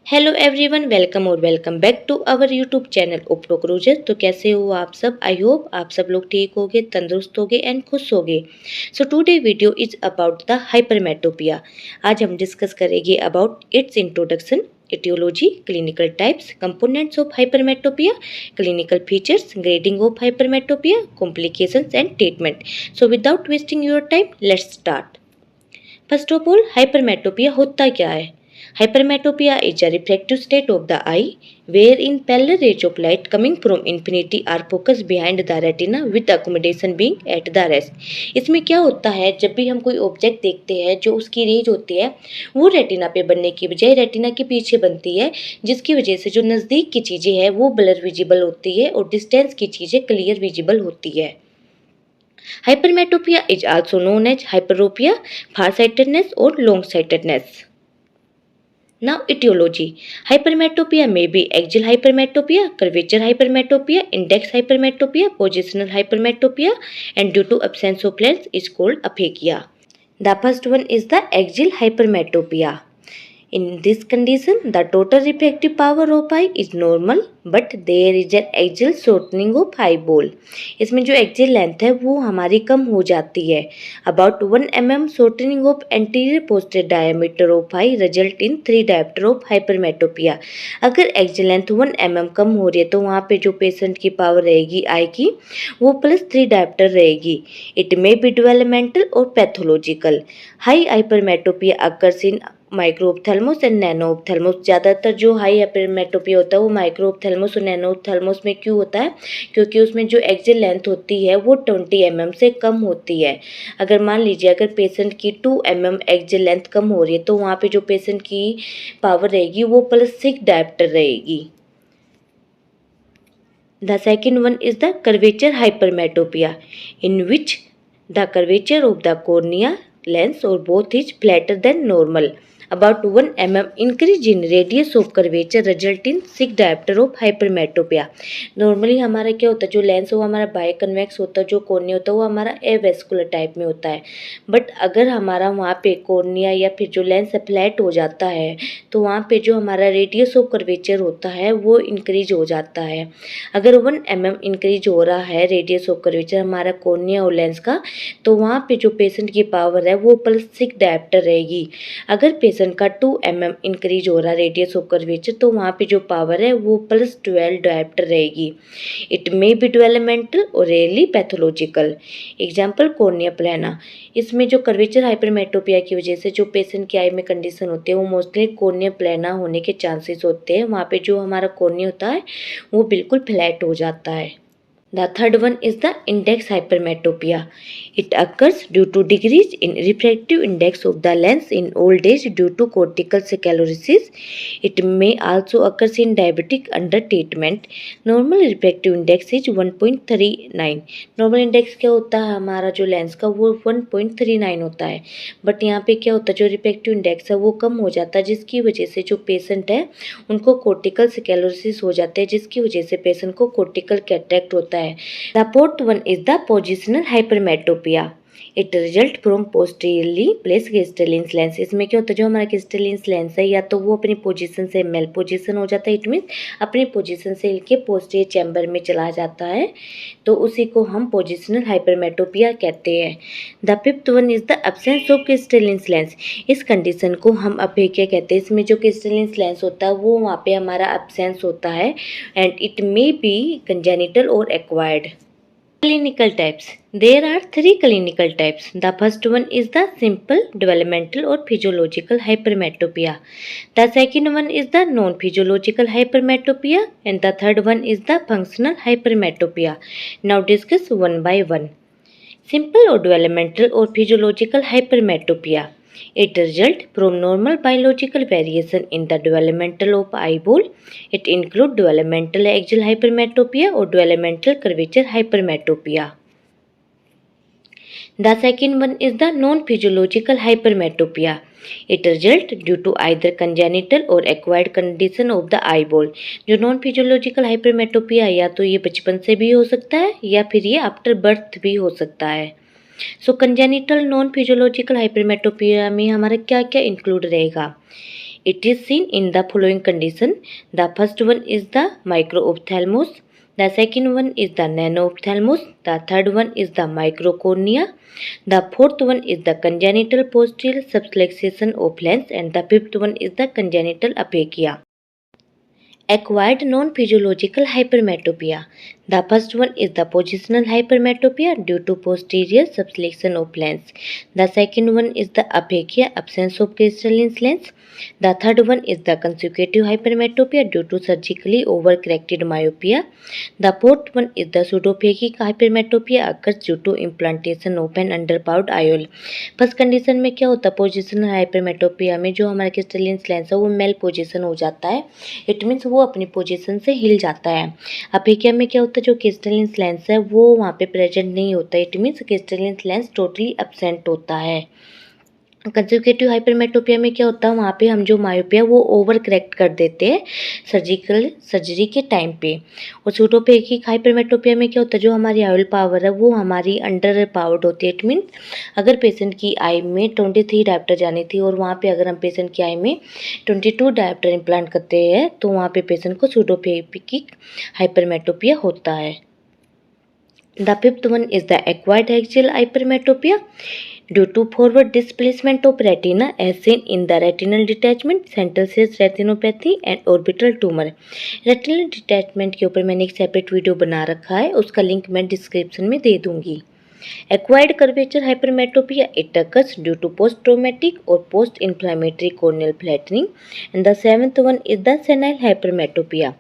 Hello everyone, welcome और welcome back to our YouTube channel Opto Cruiser. तो कैसे हो आप सब? आई होप आप सब लोग ठीक होगे, तंदुरुस्त होगे एंड खुश होगे। So today video is about the hypermetropia. आज हम डिस्कस करेंगे about it's introduction, etiology, clinical types, components of hypermetropia, clinical features, grading of hypermetropia, complications and treatment. So without wasting your time, let's start. First of all, hypermetropia होता क्या है? Hypermetropia is a refractive state of the eye wherein parallel rays of light coming from infinity are focused behind the retina with accommodation being at the rest. इसमें क्या होता है, जब भी हम कोई ऑब्जेक्ट देखते हैं जो उसकी रेज होती है वो रेटिना पे बनने की बजाय रेटिना के पीछे बनती है, जिसकी वजह से जो नज़दीक की चीज़ें हैं वो ब्लर विजिबल होती है और डिस्टेंस की चीज़ें क्लियर विजिबल होती है। Hypermetropia is also known as hyperopia, farsightedness or long-sightedness. Now etiology. Hypermetropia may be axial hypermetropia, curvature hypermetropia, index hypermetropia, positional hypermetropia, and due to absence of lens is called aphakia. The first one is the axial hypermetropia. In this condition, the total refractive power of eye is normal, but there is an axial shortening of eyeball. इसमें जो axial length है वो हमारी कम हो जाती है। About 1 mm shortening of anterior posterior diameter of eye result in 3 diopter of hypermetropia. अगर axial length 1 mm कम हो रही है तो वहाँ पे जो पेशेंट की पावर रहेगी आई की वो +3 diopter रहेगी। It may be developmental or pathological. High hypermetropia occurs in microphthalmos and nanophthalmos. ज़्यादातर जो हाई हाइपरमेट्रोपिया होता है वो माइक्रोऑप्थेल्मोस और नैनोऑप्थेल्मोस में क्यों होता है? क्योंकि उसमें जो एक्सियल लेंथ होती है वो 20 mm से कम होती है। अगर मान लीजिए अगर पेशेंट की 2 mm एक्सियल लेंथ कम हो रही है तो वहाँ पे जो पेशेंट की पावर रहेगी वो +6 डायप्टर रहेगी। The second one is the curvature hypermetropia, in which the curvature of the cornea lens or both is flatter than normal. About 1 mm increase in radius of curvature result in 6 diopter of hypermetropia. Normally हमारा क्या होता है, जो lens वो हमारा bye convex होता है, जो कॉर्निया होता है वो हमारा एवेस्कुलर टाइप में होता है। बट अगर हमारा वहाँ पे कॉर्निया या फिर जो लेंस फ्लैट हो जाता है तो वहाँ पे जो हमारा रेडियस ऑफ कर्वेचर होता है वो इंक्रीज हो जाता है। अगर 1 mm इंक्रीज हो रहा है रेडियस ऑफ कर्वेचर हमारा कॉर्निया और लेंस का, तो वहाँ पे जो पेशेंट की पावर है वो +6 डायप्टर रहेगी। अगर पेशेंट का 2 mm इंक्रीज हो रहा है रेडियस ऑफ कर्वेचर तो वहाँ पे जो पावर है वो +12 डायप्टर रहेगी। इट मे बी डेवलपमेंटल और रेयरली पैथोलॉजिकल। Example cornea प्लाना। इसमें जो कर्वेचर हाइपरमेट्रोपिया की वजह से जो पेशेंट की आई में कंडीशन होती है वो मोस्टली कॉर्निया प्लाना होने के चांसेस होते हैं। वहाँ पे जो हमारा कॉर्निया होता है वो बिल्कुल फ्लैट हो जाता है। The third one is the index hypermetropia. It occurs due to decrease in refractive index of the lens in old age due to cortical sclerosis. It may also occur in diabetic under treatment. Normal refractive index is 1.39. Normal index क्या होता है हमारा जो lens का वो 1.39 होता है, but यहाँ पे क्या होता है जो रिफ्रैक्टिव इंडेक्स है वो कम हो जाता है, जिसकी वजह से जो पेशेंट है उनको कोर्टिकल स्क्लेरोसिस हो जाते हैं, जिसकी वजह से पेशेंट को कोर्टिकल कैटरेक्ट होता है। The fourth one is the positional hypermetropia. It result from posteriorly placed crystalline lens. इसमें क्या होता है जो हमारा क्रिस्टलिन लेंस है या तो वो अपनी पोजीशन से मेल पोजीशन हो जाता है, इट मीन अपनी पोजीशन से हिल के पोस्टीरियर चैम्बर में चला जाता है, तो उसी को हम पोजिशनल हाइपरमेट्रोपिया कहते हैं। The fifth one is the absence of crystalline lens. इस कंडीशन को हम अपेक्या कहते हैं। इसमें जो क्रिस्टलिन लेंस होता है वो वहाँ पे हमारा एब्सेंस होता है and it may be congenital और acquired. Clinical types. There are 3 clinical types. The first one is the simple developmental or physiological hypermetropia. The second one is the non-physiological hypermetropia and the third one is the functional hypermetropia. Now discuss one by one. Simple or developmental or physiological hypermetropia. It results from normal biological variation in the developmental of eyeball. It includes developmental axial hypermetropia or developmental curvature hypermetropia. The second one is the non-physiological hypermetropia. It results due to either congenital or acquired condition of the eyeball. जो non physiological hypermetropia या तो ये बचपन से भी हो सकता है या फिर ये आफ्टर बर्थ भी हो सकता है। सो कंजेनिटल नॉन फिजियोलॉजिकल हाइपरमेट्रोपिया में हमारा क्या क्या इंक्लूड रहेगा? It is seen in the following condition. The first one is the microophthalmos. The second one is the nanoophthalmos. The third one is the microcornea. The fourth one is the congenital posterior subluxation of lens, and the fifth one is the congenital aphakia. Acquired non-physiological hypermetropia. The first one is the positional hypermetropia due to posterior subluxation of lens. The second one is the aphakia, absence of crystalline lens. The third one is the consecutive hypermetropia due to surgically overcorrected myopia. The fourth one is the pseudophakic hypermetropia occurs due to implantation of an underpowered IOL. First condition में क्या होता है, positional hypermetropia में जो हमारा crystalline lens है वो mail position हो जाता है, इट मीन्स वो अपनी पोजीशन से हिल जाता है। अपेकिया में क्या होता है, जो क्रिस्टलिन लेंस है वो वहाँ पे प्रेजेंट नहीं होता, it means crystalline lens totally absent होता है। कंसेक्यूटिव हाइपरमेट्रोपिया में क्या होता है, वहाँ पे हम जो मायोपिया वो ओवर करेक्ट कर देते हैं सर्जरी के टाइम पे। और सूडोपेकिक हाइपरमेट्रोपिया में क्या होता है, जो हमारी आयल पावर है वो हमारी अंडर पावर्ड होती है। इट मीन अगर पेशेंट की आई में 23 डायप्टर जानी थी और वहाँ पे अगर हम पेशेंट की आई में 22 डायप्टर इम्प्लांट करते हैं तो वहाँ पे पेशेंट को सूडोपेकिक हाइपरमेट्रोपिया होता है। The fifth one is the acquired axial hypermetropia due to forward displacement of retina as seen in the retinal detachment, central sheath retinopathy and orbital tumor. Retinal detachment के ऊपर मैंने एक सेपरेट वीडियो बना रखा है, उसका लिंक मैं description में दे दूंगी। Acquired curvature hypermetropia, it occurs due to post-traumatic or post-inflammatory corneal flattening. And the seventh one is the senile hypermetropia.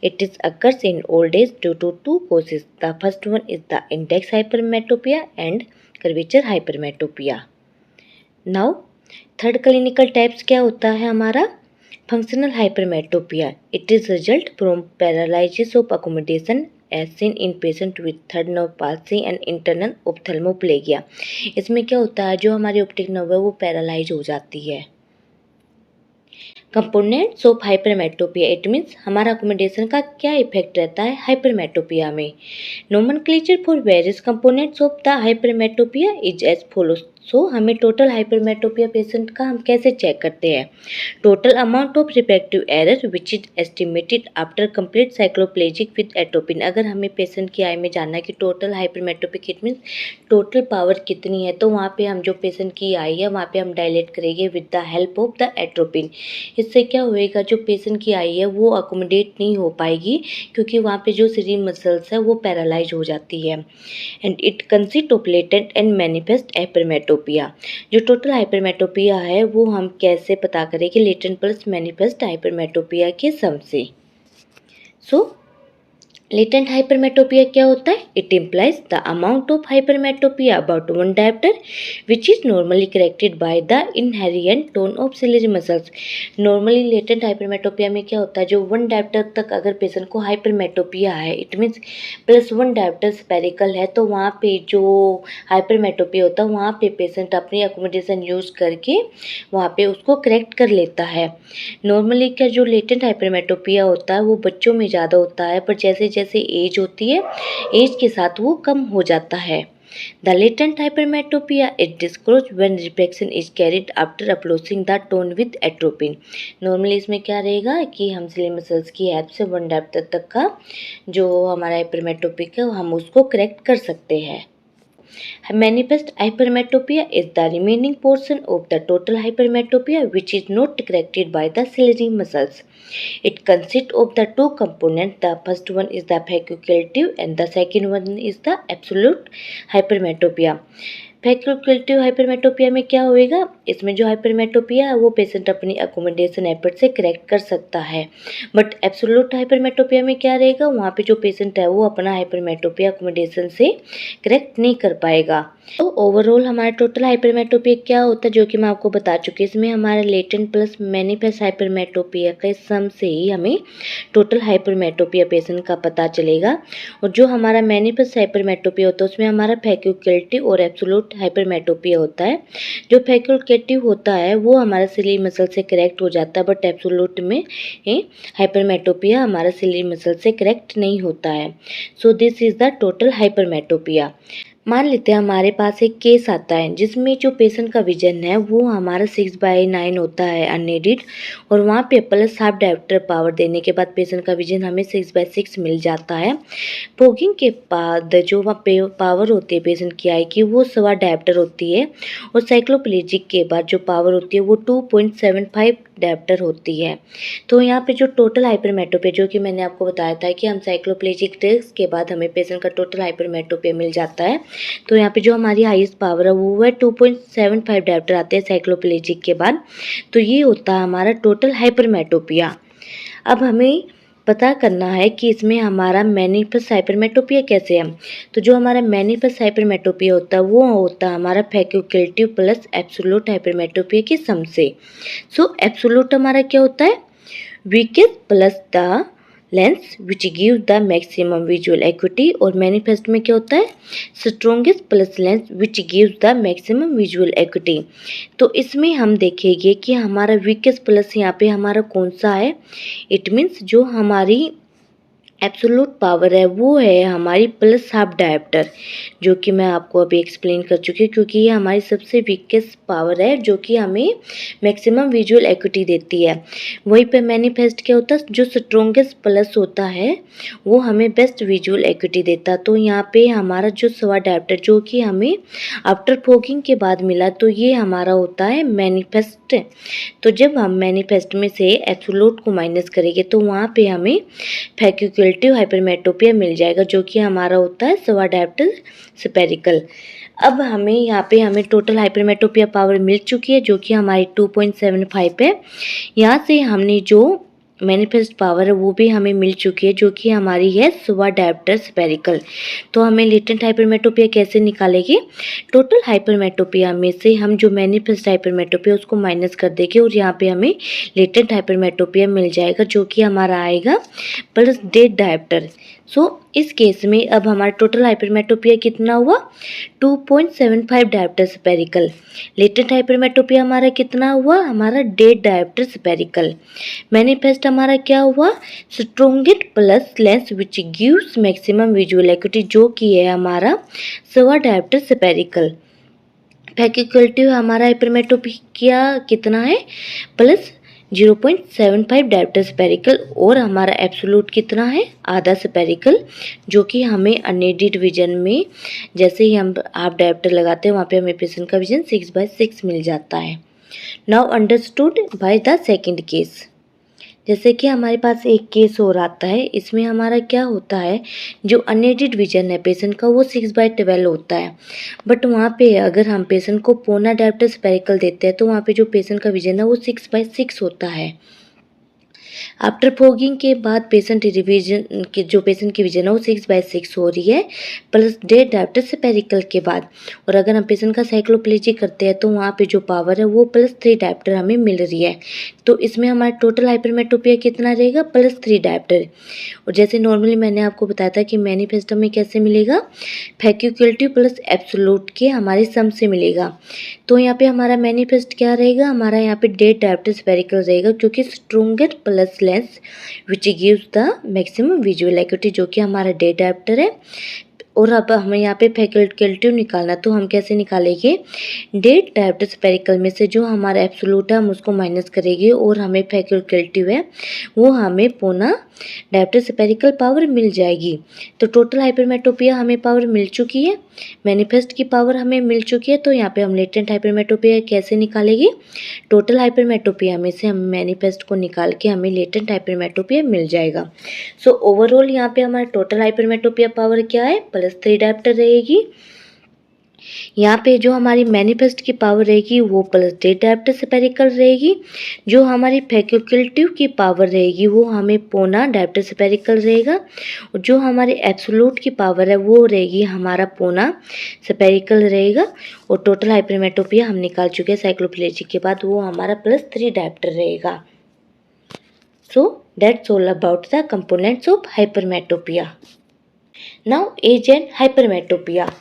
It occurs in old age due to two causes. The first one is the index hypermetropia and curvature hypermetropia. Now, third clinical types क्या होता है हमारा, functional hypermetropia. It is result from paralysis of accommodation as seen in patient with third nerve palsy and internal ophthalmoplegia. इसमें क्या होता है, जो हमारी ऑप्टिक नर्व है वो पैरालाइज हो जाती है। Components of hypermetropia, it means हमारा अकोमोडेशन का क्या इफेक्ट रहता है हाइपरमेट्रोपिया में। Nomenclature for various components of the hypermetropia is as follows. So हमें टोटल हाइपरमेट्रोपिया पेशेंट का हम कैसे चेक करते हैं, total amount of refractive error which is estimated after complete cycloplegic with atropine. अगर हमें पेशेंट की आई में जानना है कि total hypermetropic it means total power कितनी है, तो वहाँ पे हम जो पेशेंट की आई है वहाँ पे हम डायलेट करेंगे with the help of the atropine. इससे क्या होएगा, जो पेशेंट की आई है वो अकोमोडेट नहीं हो पाएगी क्योंकि वहाँ पे जो सीरी मसल्स है वो पैरालाइज हो जाती है। And it consist of latent and manifest hypermetropia. जो टोटल हाइपरमेट्रोपिया है वो हम कैसे पता करें कि लेटेंट प्लस मैनिफेस्ट हाइपरमेट्रोपिया के सम से। सो लेटेंट हाइपरमेट्रोपिया क्या होता है, it implies the amount of hypermetropia about one dioptre which is normally corrected by the inherent tone of ciliary muscles. Normally latent hypermetropia में क्या होता है, जो वन डायप्टर तक अगर पेशेंट को हाइपरमेट्रोपिया है it means plus one dioptre spherical है, तो वहाँ पे जो हाइपरमेट्रोपिया होता है वहाँ पे पेशेंट अपनी अकोमोडेशन यूज करके वहाँ पे उसको करेक्ट कर लेता है। नॉर्मली क्या जो लेटेंट हाइपरमेट्रोपिया होता है वो बच्चों में ज़्यादा होता है, पर जैसे जैसे एज होती है एज के साथ वो कम हो जाता है। The latent hypermetropia is disclosed when refraction is carried after approaching the tone with atropine. Normally इसमें क्या रहेगा कि हम सिली मसल्स की हेल्प से वन डायप्टर तक का जो हमारा हाइपरमेट्रोपिक है हम उसको करेक्ट कर सकते हैं। Manifest hypermetropia is the remaining portion of the total hypermetropia which is not corrected by the ciliary muscles. It consists of the two components. The first one is the facultative and the second one is the absolute hypermetropia. Facultative hypermetropia में क्या होएगा, इसमें जो hypermetropia है वो patient अपनी accommodation effort से correct कर सकता है, बट एब्सोल्यूट हाइपरमेट्रोपिया में क्या रहेगा, वहाँ पे जो पेशेंट है वो अपना हाइपरमेट्रोपिया अकोमोडेशन से करेक्ट नहीं कर पाएगा। तो ओवरऑल हमारा टोटल हाइपरमेट्रोपिया क्या होता है जो कि मैं आपको बता चुकी हूँ। इसमें हमारा लेटेंट प्लस मैनिफेस्ट हाइपरमेट्रोपिया के सम से ही हमें टोटल हाइपरमेट्रोपिया पेशेंट का पता चलेगा। और जो हमारा मैनिफेस्ट हाइपरमेट्रोपिया होता है उसमें हमारा फैकल्टेटिव और एब्सोल्यूट हाइपरमेट्रोपिया होता है। जो फैकल्टेटिव होता है वो हमारा सिली मसल से करेक्ट हो जाता है, बट एब्सोल्यूट में हाइपरमेट्रोपिया हमारा सिली मसल से करेक्ट नहीं होता है। So this is the total hypermetropia. मान लेते हैं हमारे पास एक केस आता है जिसमें जो पेशेंट का विजन है वो हमारा 6/9 होता है अनएडिड, और वहाँ पे प्लस हाफ डायोप्टर पावर देने के बाद पेशेंट का विजन हमें 6/6 मिल जाता है। फोगिंग के बाद जो वहाँ पे पावर होती है पेशेंट की आई की वो सवा डायोप्टर होती है, और साइक्लोप्लेजिक के बाद जो पावर होती है वो 2.75 डायोप्टर होती है। तो यहाँ पे जो टोटल हाइपरमेट्रोपिया, जो कि मैंने आपको बताया था कि हम साइक्लोप्लेजिक टेस्ट के बाद हमें पेशेंट का टोटल हाइपरमेट्रोपिया मिल जाता है। तो यहाँ पे जो हमारी हाईएस्ट पावर है वो है 2.75 डायोप्टर आते हैं साइक्लोप्लेजिक के बाद। तो ये होता है हमारा टोटल हाइपरमेट्रोपिया। अब हमें पता करना है कि इसमें हमारा मैनिफेस्ट हाइपरमेट्रोपिया कैसे है। तो जो हमारा मैनिफेस्ट हाइपरमेट्रोपिया होता है वो होता है हमारा फैक्यूकेटिव प्लस एब्सोल्यूट हाइपरमेट्रोपिया के सम से। सो एब्सोल्यूट हमारा क्या होता है, weakest plus the lens which give the maximum visual acuity, और मैनिफेस्ट में क्या होता है, strongest plus lens which give the maximum visual acuity. तो इसमें हम देखेंगे कि हमारा वीकेस्ट प्लस यहाँ पे हमारा कौन सा है। इट मीन्स जो हमारी एब्सोल्यूट पावर है वो है हमारी प्लस हाफ डायोप्टर, जो कि मैं आपको अभी एक्सप्लेन कर चुकी हूँ, क्योंकि ये हमारी सबसे वीकेस्ट पावर है जो कि हमें मैक्सिमम विजुअल एक्यूटी देती है। वहीं पे मैनिफेस्ट क्या होता है, जो स्ट्रॉन्गेस्ट प्लस होता है वो हमें बेस्ट विजुअल एक्यूटी देता। तो यहाँ पे हमारा जो सवा डायोप्टर जो कि हमें आफ्टर फोगिंग के बाद मिला, तो ये हमारा होता है मैनिफेस्ट। तो जब हम मैनिफेस्ट में से एब्सोल्यूट को माइनस करेंगे तो वहाँ पे हमें फैक्यूकेटिव हाइपरमेट्रोपिया मिल जाएगा, जो कि हमारा होता है सवा डायोप्टर स्फेरिकल। अब हमें यहाँ पे हमें टोटल हाइपरमेट्रोपिया पावर मिल चुकी है जो कि हमारी 2.75 है। यहाँ से हमने जो मैनिफेस्ट पावर है वो भी हमें मिल चुकी है जो कि हमारी है सवा डायोप्टर स्फेरिकल। तो हमें लेटेंट हाइपरमेट्रोपिया कैसे निकालेंगे, टोटल हाइपरमेट्रोपिया में से हम जो मैनिफेस्ट हाइपरमेट्रोपिया उसको माइनस कर देंगे, और यहाँ पे हमें लेटेंट हाइपरमेट्रोपिया मिल जाएगा जो कि हमारा आएगा प्लस डेड डायोप्टर। सो इस केस में अब हमारा टोटल हाइपरमेट्रोपिया कितना हुआ, 2.75 डायोप्टर स्फेरिकल। लेटेंट हाइपरमेट्रोपिया हमारा कितना हुआ, हमारा डेड डायोप्टर स्फेरिकल। मैनिफेस्ट हमारा क्या हुआ, strongest plus lens which gives maximum visual acuity, जो कि है हमारा सवा डायोप्टर स्फेरिकल। फैक्यूकेटिव हमारा हाइपरमेट्रोपिया कितना है, प्लस 0.75 डायोप्टर स्फेरिकल, और हमारा एब्सोल्यूट कितना है, आधा स्फेरिकल, जो कि हमें अनएडिड विजन में जैसे ही हम हाफ डायोप्टर लगाते हैं वहाँ पे हमें पेशेंट का विजन 6/6 मिल जाता है। Now understood by the second case. जैसे कि हमारे पास एक केस और आता है, इसमें हमारा क्या होता है, जो अनएडिड विजन है पेशेंट का वो 6/12 होता है, बट वहाँ पे अगर हम पेशेंट को पोना डायोप्टर स्फेरिकल देते हैं तो वहाँ पे जो पेशेंट का विजन है वो 6/6 होता है। आफ्टर फोगिंग के बाद पेशेंट रिवीजन के जो पेशेंट की विजन है वो 6/6 हो रही है प्लस डेड डायोप्टर स्फेरिकल के बाद। और अगर हम पेशेंट का साइक्लोप्लेजी करते हैं तो वहाँ पे जो पावर है वो +3 डायोप्टर हमें मिल रही है। तो इसमें हमारा टोटल हाइपरमेट्रोपिया कितना रहेगा, +3 डायोप्टर। और जैसे नॉर्मली मैंने आपको बताया था कि मैनिफेस्ट में कैसे मिलेगा, फैक्यूकेटिव प्लस एब्सोल्यूट के हमारे सम से मिलेगा। तो यहाँ पे हमारा मैनिफेस्ट क्या रहेगा, हमारा यहाँ पे डेड डायोप्टर स्फेरिकल रहेगा, क्योंकि stronger plus lens which gives the maximum visual acuity, जो कि हमारा डेड डायोप्टर है। और अब हमें यहाँ पे फैक्यूकेटिव निकालना, तो हम कैसे निकालेंगे, डेड डायोप्टर स्फेरिकल में से जो हमारा एब्सोल्यूट है हम उसको माइनस करेंगे, और हमें फैक्यूकेटिव है वो हमें पोना डायोप्टर स्फेरिकल पावर मिल जाएगी। तो टोटल हाइपरमेट्रोपिया हमें पावर मिल चुकी है, मैनिफेस्ट की पावर हमें मिल चुकी है। तो यहाँ पे हम लेटेंट हाइपरमेट्रोपिया कैसे निकालेंगे, टोटल हाइपरमेट्रोपिया में से हम मैनिफेस्ट को निकाल के हमें लेटेंट हाइपरमेट्रोपिया मिल जाएगा। सो ओवरऑल यहाँ पे हमारा टोटल हाइपरमेट्रोपिया पावर क्या है, +3 डायोप्टर रहेगी। यहाँ पे जो हमारी मैनिफेस्ट की पावर रहेगी वो +8 डायोप्टर स्फेरिकल रहेगी। जो हमारी फैक्यूकेटिव की पावर रहेगी वो हमें पोना डायोप्टर स्फेरिकल रहेगा। और जो हमारे एब्सोल्यूट की पावर है वो रहेगी हमारा पोना स्फेरिकल रहेगा। और टोटल हाइपरमेट्रोपिया हम निकाल चुके हैं साइक्लोप्लेजी के बाद, वो हमारा +3 डायोप्टर रहेगा। So that's all about the components of hypermetropia. Now age and hypermetropia.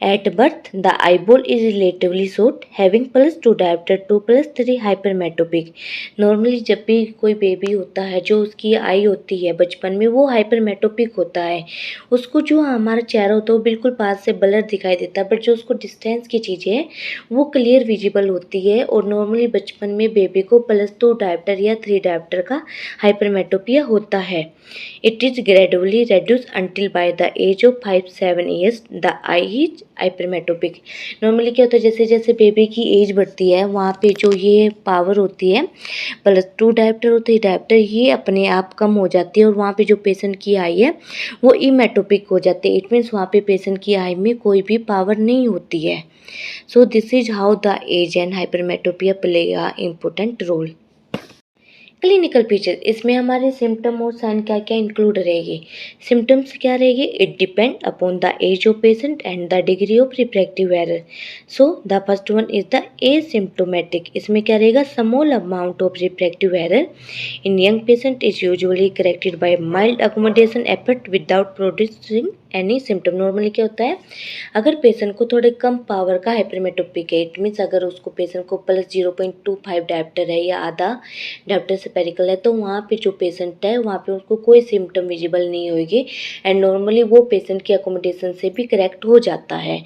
At birth, the eyeball is relatively short, having +2 diopter to +3 hypermetropic. Normally जब भी कोई बेबी होता है, जो उसकी आई होती है बचपन में, वो हाइपरमेट्रोपिक होता है। उसको जो हमारा चेहरा होता है वो बिल्कुल पास से ब्लर दिखाई देता है, बट जो उसको डिस्टेंस की चीज़ें हैं वो क्लियर विजिबल होती है। और नॉर्मली बचपन में बेबी को +2 डायप्टर या 3 डायप्टर का हाइपरमेट्रोपिया होता है। It is gradually reduced until by the age of 5-7 years the eye is hypermetropic. Normally क्या होता है, जैसे जैसे बेबी की एज बढ़ती है वहाँ पे जो ये पावर होती है +2 डायप्टर और 3 डायप्टर, ये अपने आप कम हो जाती है और वहाँ पे जो पेशेंट की आई है वो इमेटोपिक हो जाती है। इट मीन्स वहाँ पे पेशेंट की आई में कोई भी पावर नहीं होती है। So this is how the age and hypermetropia play a important role. Clinical feature, इसमें हमारे सिम्टम और साइन क्या क्या इंक्लूड रहेगी। सिम्टम्स क्या रहेगी, it depend upon the age of patient and the degree of refractive error. So the first one is the asymptomatic. इसमें क्या रहेगा, small amount of refractive error in young patient is usually corrected by mild accommodation effort without producing any symptom. Normally क्या होता है, अगर patient को थोड़े कम पावर का हाइपरमेट्रोपिक है, इट मीन्स अगर उसको पेशेंट को +0.25 डायप्टर है या आधा डायप्टर से पेरिकल है, तो वहाँ पे जो पेशेंट है वहाँ पे उसको कोई सिम्टम विजिबल नहीं होगी एंड नॉर्मली वो पेशेंट की अकोमोडेशन से भी करेक्ट हो जाता है।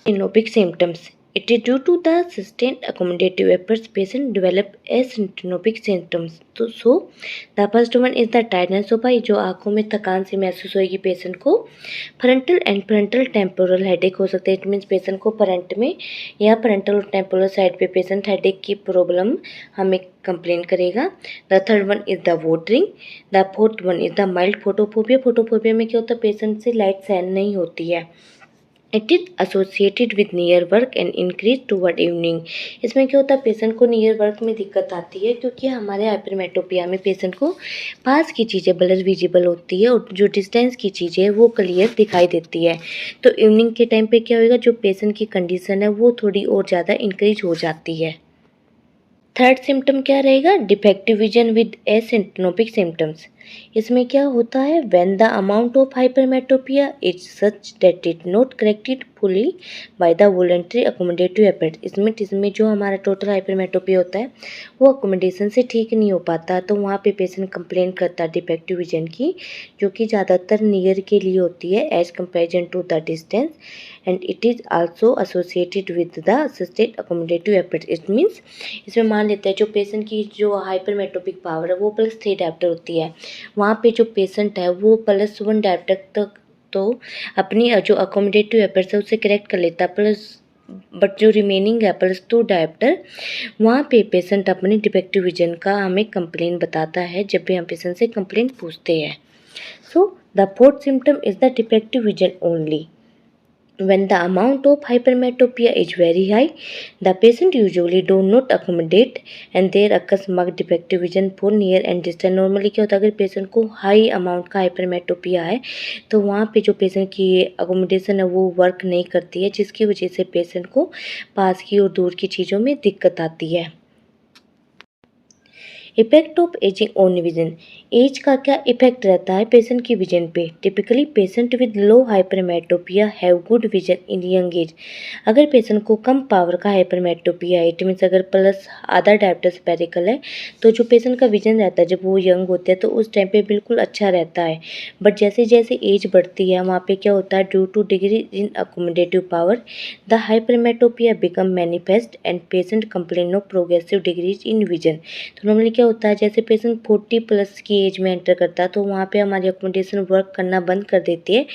Synovic symptoms. It is due to the sustained accommodative efforts patient develop asymptomatic symptoms. So the first one is the tiredness of eye, जो आँखों में थकान सी महसूस होगी पेशेंट को। Frontal and frontal temporal headache हो सकता है। इट मीन्स पेशेंट को फ्रंट में या फ्रंटल और टेम्पोरल साइड पे पेशेंट हेडेक की प्रॉब्लम हमें कंप्लेन करेगा। The third one is the watering. The fourth one is the mild photophobia. Photophobia में क्या होता है, पेशेंट से लाइट सहन नहीं होती है। It is associated with near work and increase toward evening. इसमें क्या होता है, पेशेंट को नियर वर्क में दिक्कत आती है क्योंकि हमारे हाइपरमेट्रोपिया में पेशेंट को पास की चीज़ें ब्लर विजिबल होती है और जो डिस्टेंस की चीज़ें वो क्लियर दिखाई देती है। तो इवनिंग के टाइम पे क्या होगा, जो पेशेंट की कंडीशन है वो थोड़ी और ज़्यादा इंक्रीज हो जाती है। थर्ड सिम्टम क्या रहेगा, defective vision with asymptomatic symptoms. इसमें क्या होता है, when the amount of hypermetropia is such that it not corrected fully by the voluntary accommodative effort. इसमें जो हमारा टोटल हाइपरमेट्रोपिया होता है वो अकोमोडेशन से ठीक नहीं हो पाता, तो वहाँ पे पेशेंट कंप्लेन करता है डिफेक्टिव विजन की, जो कि ज़्यादातर नियर के लिए होती है as comparison to the distance and it is also associated with the sustained accommodative effort. It means इसमें मान लेते हैं जो पेशेंट की जो हाइपरमेट्रोपिक पावर है वो +3 डायप्टर होती है, वहाँ पे जो पेशेंट है वो +1 डायप्टर तक तो अपनी जो अकोमोडेटिव एफर्ट्स है उसे करेक्ट कर लेता है, प्लस बट जो रिमेनिंग है +2 डायप्टर, वहाँ पे पेशेंट अपनी डिफेक्टिव विजन का हमें कंप्लेन बताता है जब भी हम पेशेंट से कंप्लेन पूछते हैं। So the fourth symptom is the defective vision only. When the amount of hypermetropia is very high, the patient usually do not accommodate and there occurs marked defective vision for near and distant. Normally क्या होता है, अगर patient को high amount का hypermetropia है तो वहाँ पे जो पेशेंट की अकोमोडेशन है वो वर्क नहीं करती है, जिसकी वजह से पेशेंट को पास की और दूर की चीज़ों में दिक्कत आती है। Effect of ageing on vision, age का क्या इफेक्ट रहता है पेशेंट की विजन पे। Typically patient with low hypermetropia have good vision in young age. अगर पेशेंट को कम पावर का हाइपरमेट्रोपिया है, इट मीन्स अगर प्लस आधा डायप्टर स्पेरिकल है, तो जो पेशेंट का विजन रहता है जब वो यंग होते हैं तो उस टाइम पे बिल्कुल अच्छा रहता है। बट जैसे जैसे एज बढ़ती है वहाँ पे क्या होता है, due two degree in accommodative power the hypermetropia become manifest and patient complain of progressive degrees in vision. तो नॉर्मली क्या होता है, जैसे पेशेंट 40+ की एज में एंटर करता है तो वहाँ पे हमारी अकोमोडेशन वर्क करना बंद कर देती है,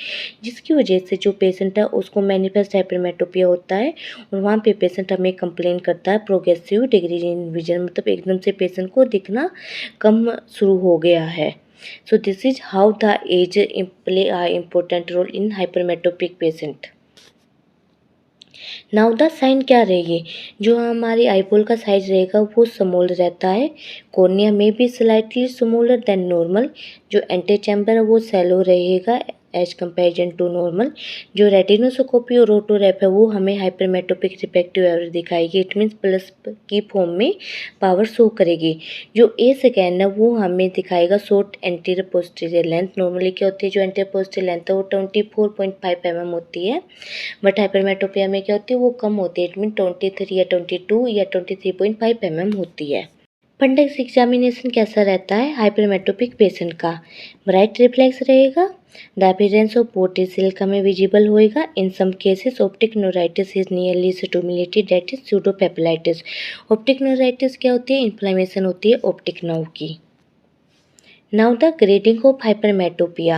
जिसकी वजह से जो पेशेंट है उसको मैनिफेस्ट हाइपरमेट्रोपिया होता है और वहाँ पे पेशेंट हमें कंप्लेन करता है प्रोग्रेसिव डिग्री इन विजन, मतलब एकदम से पेशेंट को दिखना कम शुरू हो गया है। So this is how the age play a important role in hypermetropic patient. Now the sign क्या रहेगी, जो हमारी आईबॉल का साइज रहेगा वो स्मॉल रहता है, कॉर्निया में भी स्लाइटली स्मॉलर देन नॉर्मल, जो एंटी चैम्बर है वो सैलो रहेगा एज कंपेरिजन टू नॉर्मल। जो रेटिनोस्कोपी और रोटोरैप है वो हमें हाइपरमेट्रोपिक रिफ्रैक्टिव एरर दिखाएगी। इट मीन्स प्लस की फॉर्म में पावर शो करेगी। जो ए स्कैन है वो हमें दिखाएगा short anterior posterior length. Normally क्या होती है, जो एंटीरियर पोस्टीरियर लेंथ है वो 24.5 mm होती है, बट हाइपरमेट्रोपिया में क्या होती है वो कम होती है। इट मीन 23 या 22 या 23.5 mm होती है। पंडेक्स एग्जामिनेशन कैसा रहता है हाइपरमेट्रोपिक पेशेंट का? ब्राइट रिफ्लेक्स रहेगा, द अपीयरेंस ऑफ पोर्टिसिल्क हमें विजिबल होएगा। In some cases optic neuritis is nearly stimulated, that is pseudopapillitis. Optic neuritis क्या होती है? इन्फ्लेमेशन होती है ऑप्टिक नर्व की। Now the grading of hypermetropia.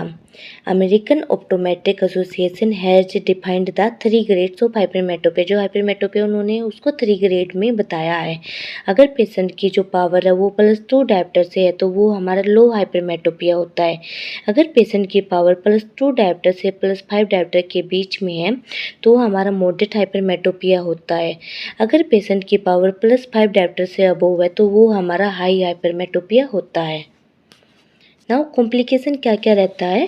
American Optometric Association has defined the 3 grades of hypermetropia. जो hypermetropia उन्होंने उसको 3 grade में बताया है। अगर पेशेंट की जो पावर है वो +2 डायोप्टर से है तो वो हमारा लो हाइपरमेट्रोपिया होता है। अगर पेशेंट की पावर +2 डायोप्टर से +5 डायोप्टर के बीच में है तो हमारा मॉडरेट हाइपरमेट्रोपिया होता है। अगर पेशेंट की पावर +5 डायोप्टर से अबोव है तो वो हमारा हाई हाइपरमेट्रोपिया होता है। नाउ कॉम्प्लिकेशन क्या क्या रहता है?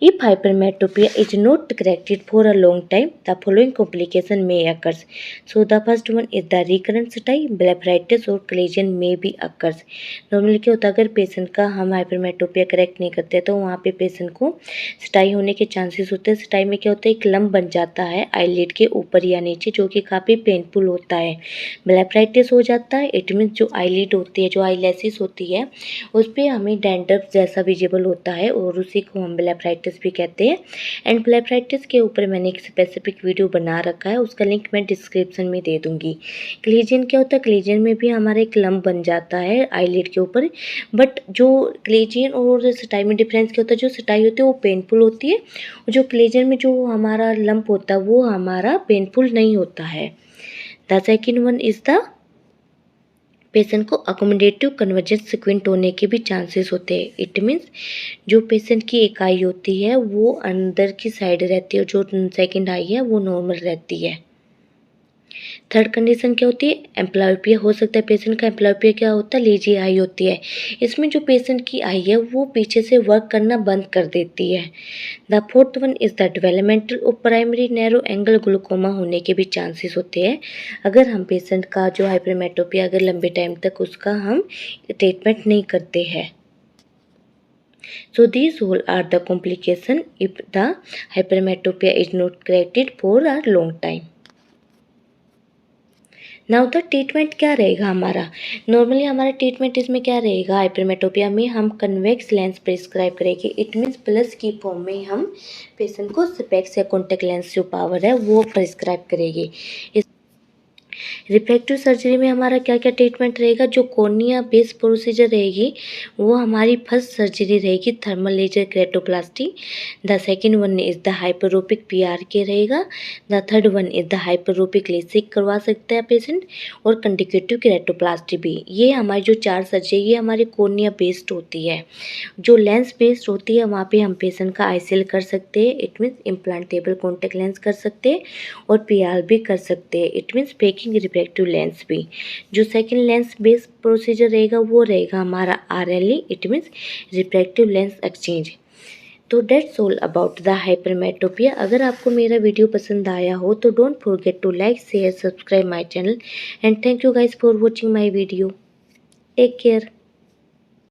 If hypermetropia is not corrected for a long time the following complication may occurs. So the first one is the recurrent stye, blepharitis और chalazion may be occurs. Normally क्या होता है, अगर पेशेंट का हम हाइपरमेट्रोपिया करेक्ट नहीं करते तो वहाँ पे पेशेंट को स्टाई होने के चांसेस होते हैं। स्टाई में क्या होता है, एक लम्ब बन जाता है आईलिड के ऊपर या नीचे जो कि काफ़ी पेनफुल होता है। ब्लेफराइटिस हो जाता है, इट मीन्स जो आईलिड होती है, जो आईलैसिस होती है उस पर हमें डैंड्रफ जैसा विजिबल होता है और उसी को हम ब्लेफराइटिस भी कहते हैं। एंड ब्लेफराइटिस के ऊपर मैंने एक स्पेसिफिक वीडियो बना रखा है, उसका लिंक मैं डिस्क्रिप्शन में दे दूंगी। क्लेजन क्या होता है? क्लेजन में भी हमारा एक लम्ब बन जाता है आईलिड के ऊपर, बट जो क्लेजन और स्टाई में डिफरेंस क्या होता है, जो स्टाई होती है वो पेनफुल होती है और जो क्लेजन में जो हमारा लम्ब होता है वो हमारा पेनफुल नहीं होता है। The second one is the patient को अकोमोडेटिव कन्वर्जेंस सिक्वेंट होने के भी चांसेस होते हैं। इट मीन्स जो पेशेंट की एक आई होती है वो अंदर की साइड रहती है और जो सेकंड आई है वो नॉर्मल रहती है। थर्ड कंडीशन क्या होती है? एम्प्लॉयपिया हो सकता है पेशेंट का। एम्प्लॉयपिया क्या होता है? लेजी आई होती है। इसमें जो पेशेंट की आई है वो पीछे से वर्क करना बंद कर देती है। The fourth one is the developmental of primary narrow angle glaucoma होने के भी चांसेस होते हैं। अगर हम पेशेंट का जो हाइपरमेट्रोपिया अगर लंबे टाइम तक उसका हम ट्रीटमेंट नहीं करते हैं। So these all are the complication if the hypermetropia is not corrected for a long time. Now the treatment क्या रहेगा हमारा? नॉर्मली हमारा ट्रीटमेंट इसमें क्या रहेगा? हाइपरमेट्रोपिया में हम कन्वेक्स लेंस प्रिस्क्राइब करेंगे। इट मीन्स प्लस की फॉर्म में हम पेशेंट को स्पेक्स या कॉन्टेक्ट लेंस जो पावर है वो प्रिस्क्राइब करेंगे। रिफ्रैक्टिव सर्जरी में हमारा क्या क्या ट्रीटमेंट रहेगा? जो कॉर्निया बेस प्रोसीजर रहेगी वो हमारी फर्स्ट सर्जरी रहेगी, thermal laser keratoplasty. The second one is the hyperopic PRK रहेगा। The third one is the hyperopic LASIK करवा सकते हैं पेशेंट, और कंडिकेटिव केरेटोप्लास्टी भी। ये हमारी जो 4 सर्जरी ये हमारी कॉर्निया बेस्ड होती है। जो लेंस बेस्ड होती है वहाँ पे हम पेशेंट का ICL कर सकते हैं, it means implantable contact lens कर सकते हैं, और PR भी कर सकते हैं, it means packing refractive lens भी। जो सेकंड लेंस बेस्ड प्रोसीजर रहेगा वो रहेगा हमारा RLE, it means refractive lens exchange. तो that's all about the hypermetropia. अगर आपको मेरा वीडियो पसंद आया हो तो don't forget to like, share, subscribe my channel, and thank you guys for watching my video. Take care.